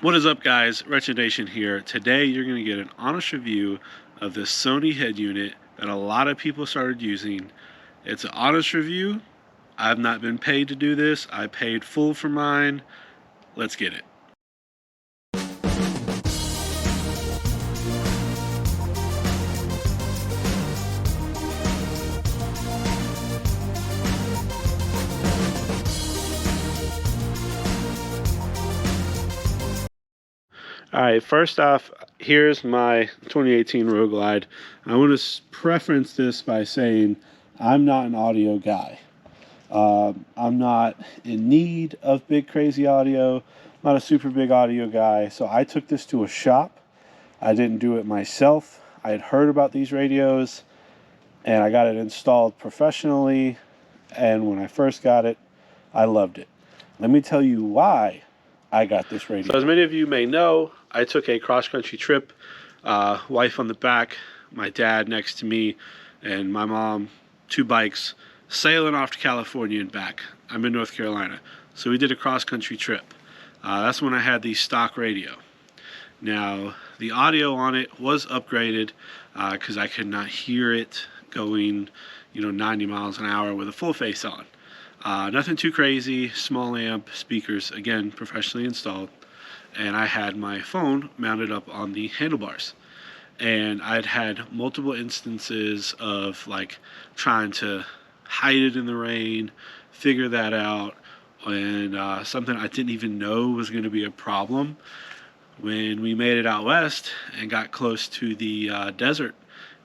What is up, guys? Wretched Nation here. Today you're going to get an honest review of this Sony head unit that a lot of people started using. It's an honest review. I've not been paid to do this. I paid full for mine. Let's get it. Alright, first off, here's my 2018 roadglide. I want to preference this by saying I'm not an audio guy. I'm not in need of big crazy audio. I'm not a super big audio guy. So I took this to a shop. I didn't do it myself. I had heard about these radios and I got it installed professionally. And when I first got it, I loved it. Let me tell you why I got this radio. So as many of you may know, I took a cross-country trip, wife on the back, my dad next to me, and my mom, 2 bikes, sailing off to California and back. I'm in North Carolina. So we did a cross-country trip. That's when I had the stock radio. Now, the audio on it was upgraded because I could not hear it going, 90 miles an hour with a full face on. Nothing too crazy, small amp, speakers, again, professionally installed. And I had my phone mounted up on the handlebars. And I'd had multiple instances of like trying to hide it in the rain, figure that out, and something I didn't even know was going to be a problem. When we made it out west and got close to the desert,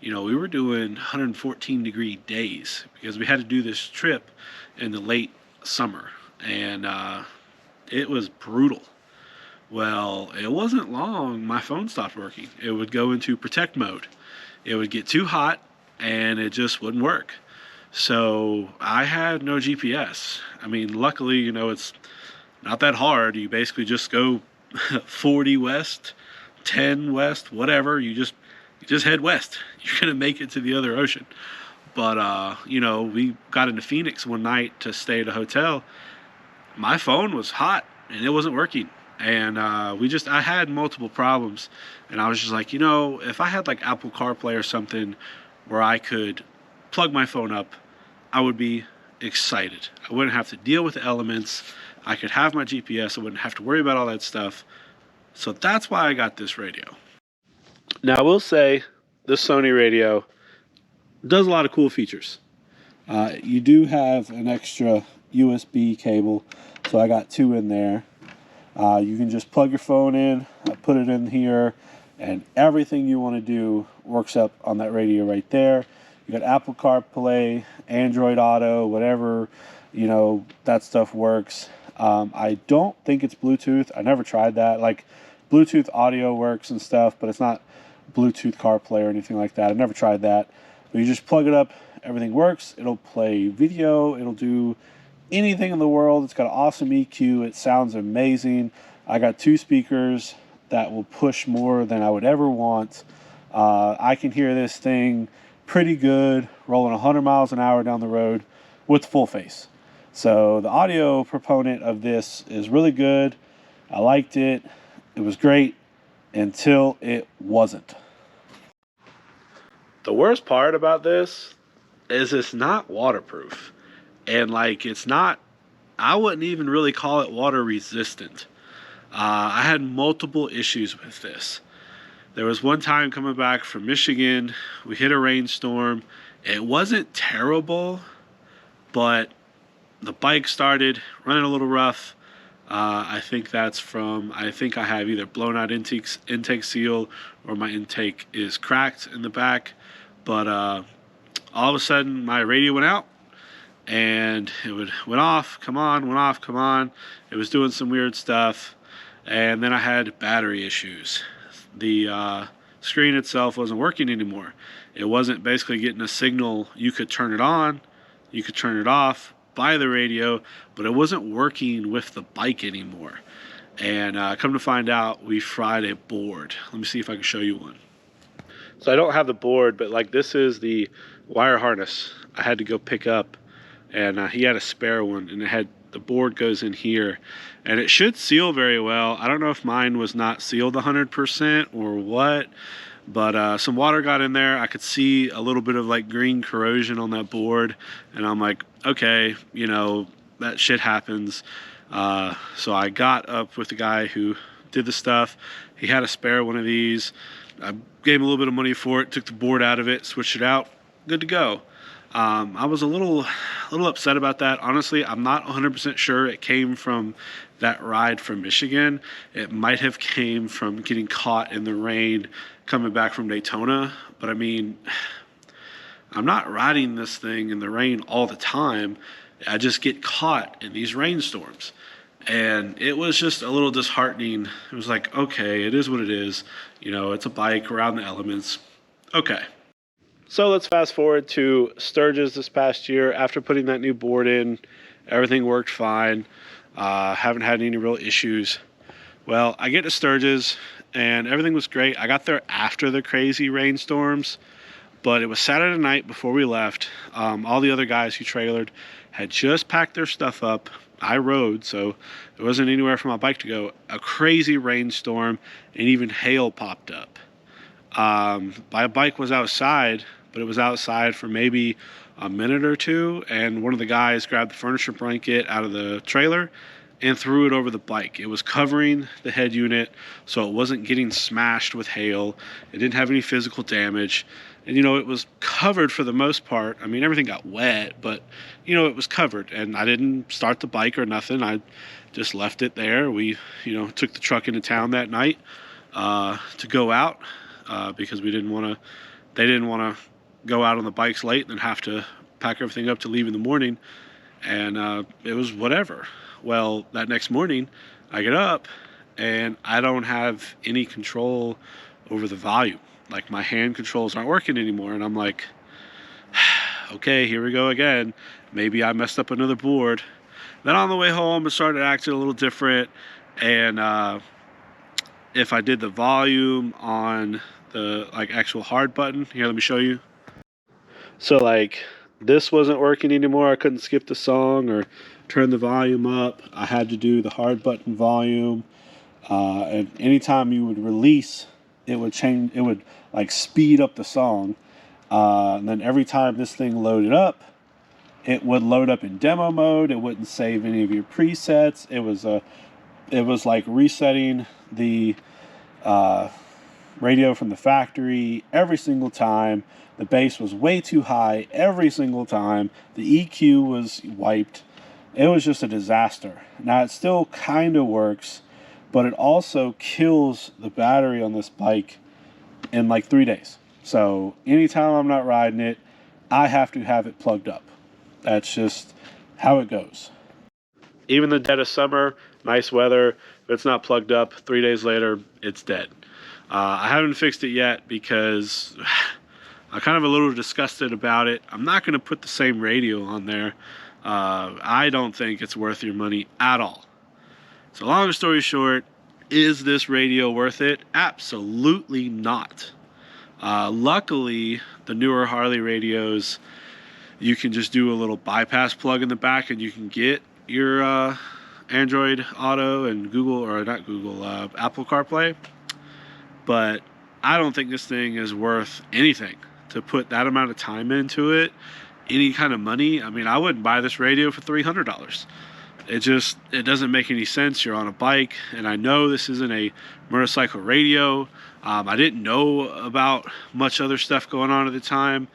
we were doing 114-degree days because we had to do this trip in the late summer, and it was brutal. Well, it wasn't long, my phone stopped working. It would go into protect mode. It would get too hot, and it just wouldn't work. So I had no GPS. I mean, luckily, it's not that hard. You basically just go 40 west, 10 west, whatever. You just head west. You're going to make it to the other ocean. But, we got into Phoenix one night to stay at a hotel. My phone was hot, and it wasn't working. And I had multiple problems, and I was just like, if I had like Apple CarPlay or something where I could plug my phone up, I would be excited. I wouldn't have to deal with the elements. I could have my GPS. I wouldn't have to worry about all that stuff. So that's why I got this radio. Now, I will say this Sony radio does a lot of cool features. You do have an extra USB cable, so I got 2 in there. You can just plug your phone in, put it in here, and everything you want to do works up on that radio right there. You got Apple CarPlay, Android Auto, whatever, that stuff works. I don't think it's Bluetooth. I never tried that. Like, Bluetooth audio works and stuff, but it's not Bluetooth CarPlay or anything like that. I've never tried that. But you just plug it up, everything works. It'll play video, it'll do anything in the world. It's got an awesome EQ. It sounds amazing. I got 2 speakers that will push more than I would ever want. I can hear this thing pretty good, rolling 100 miles an hour down the road with full face. So the audio proponent of this is really good. I liked it. It was great until it wasn't. The worst part about this is it's not waterproof. And it's not, I wouldn't even really call it water resistant. I had multiple issues with this. There was one time coming back from Michigan, we hit a rainstorm. It wasn't terrible, but the bike started running a little rough. I think I have either blown out intake seal or my intake is cracked in the back. But all of a sudden my radio went out. And it went off, come on, went off, come on. It was doing some weird stuff. And then I had battery issues. The screen itself wasn't working anymore. It wasn't basically getting a signal. You could turn it on, you could turn it off by the radio, but it wasn't working with the bike anymore. And come to find out, we fried a board. Let me see if I can show you one. So I don't have the board, but this is the wire harness I had to go pick up. And he had a spare one, and it had the board goes in here, and it should seal very well. I don't know if mine was not sealed 100% or what, but some water got in there. I could see a little bit of like green corrosion on that board, and I'm like, okay, you know, that shit happens. So I got up with the guy who did the stuff. He had a spare one of these. I gave him a little bit of money for it, took the board out of it, switched it out, good to go. I was a little upset about that. Honestly, I'm not 100% sure it came from that ride from Michigan. It might have came from getting caught in the rain coming back from Daytona. But I mean, I'm not riding this thing in the rain all the time. I just get caught in these rainstorms. And it was just a little disheartening. It was like, okay, it is what it is. You know, it's a bike around the elements. Okay. So let's fast forward to Sturgis this past year. After putting that new board in, everything worked fine. Haven't had any real issues. Well, I get to Sturgis and everything was great. I got there after the crazy rainstorms, but it was Saturday night before we left. All the other guys who trailered had just packed their stuff up. I rode, so there wasn't anywhere for my bike to go. A crazy rainstorm and even hail popped up. My bike was outside, but it was outside for maybe a minute or two, and one of the guys grabbed the furniture blanket out of the trailer and threw it over the bike. It was covering the head unit, so it wasn't getting smashed with hail. It didn't have any physical damage. And, you know, it was covered for the most part. I mean, everything got wet, but, you know, it was covered. And I didn't start the bike or nothing. I just left it there. We, you know, took the truck into town that night to go out because they didn't want to go out on the bikes late and then have to pack everything up to leave in the morning. And it was whatever. Well, that next morning, I get up and I don't have any control over the volume. Like, my hand controls aren't working anymore. And I'm like, okay, here we go again. Maybe I messed up another board. Then on the way home, it started acting a little different. And if I did the volume on the like actual hard button, here, let me show you. So like this wasn't working anymore. I couldn't skip the song or turn the volume up. I had to do the hard button volume. And anytime you would release, it would change. It would like speed up the song. And then every time this thing loaded up, it would load up in demo mode. It wouldn't save any of your presets. It was like resetting the radio from the factory every single time. The bass was way too high every single time. The EQ was wiped. It was just a disaster. Now it still kind of works, but it also kills the battery on this bike in like 3 days. So anytime I'm not riding it, I have to have it plugged up. That's just how it goes. Even the dead of summer, nice weather, if it's not plugged up, 3 days later, it's dead. I haven't fixed it yet because I'm kind of a little disgusted about it. I'm not going to put the same radio on there. I don't think it's worth your money at all. So long story short, is this radio worth it? Absolutely not. Luckily, the newer Harley radios, you can just do a little bypass plug in the back and you can get your Android Auto and Google, or not Google, Apple CarPlay. But I don't think this thing is worth anything to put that amount of time into it, any kind of money. I mean, I wouldn't buy this radio for $300. It doesn't make any sense. You're on a bike, and I know this isn't a motorcycle radio. I didn't know about much other stuff going on at the time.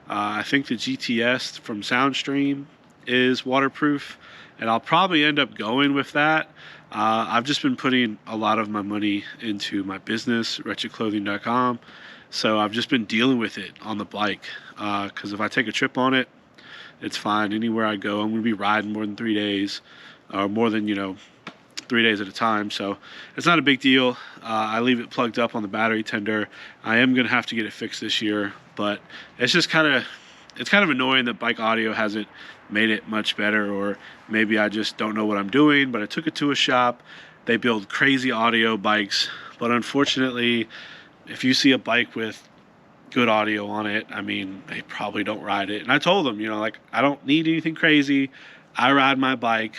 I think the GTS from Soundstream is waterproof, and I'll probably end up going with that. I've just been putting a lot of my money into my business, wretchedclothing.com. So I've just been dealing with it on the bike. Because if I take a trip on it, it's fine. Anywhere I go, I'm going to be riding more than 3 days, or more than, 3 days at a time. So it's not a big deal. I leave it plugged up on the battery tender. I am going to have to get it fixed this year, but it's just kind of annoying that Bike Audio hasn't made it much better, or maybe I just don't know what I'm doing. But I took it to a shop. They build crazy audio bikes, but unfortunately, if you see a bike with good audio on it, I mean, they probably don't ride it. And I told them, I don't need anything crazy. I ride my bike.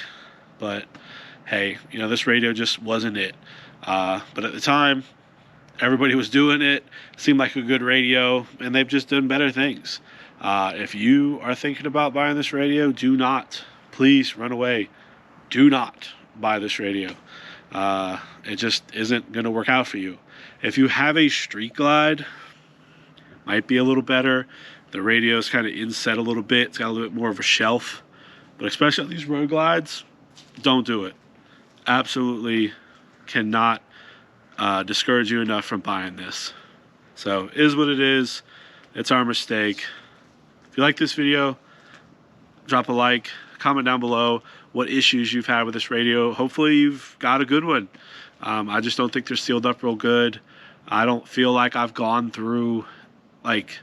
but hey, you know, this radio just wasn't it. But at the time, everybody was doing it. Seemed like a good radio, and they've just done better things. If you are thinking about buying this radio, do not, please run away. Do not buy this radio. It just isn't going to work out for you. If you have a Street Glide, might be a little better. The radio is kind of inset a little bit. It's got a little bit more of a shelf. But especially on these road glides, don't do it. Absolutely cannot discourage you enough from buying this. So it is what it is. It's our mistake. If you like this video, drop a like, comment down below what issues you've had with this radio. Hopefully you've got a good one. I just don't think they're sealed up real good. I don't feel like I've gone through like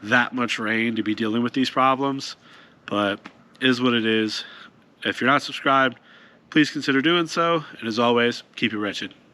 that much rain to be dealing with these problems, but it is what it is. If you're not subscribed, please consider doing so. And as always, keep it wretched.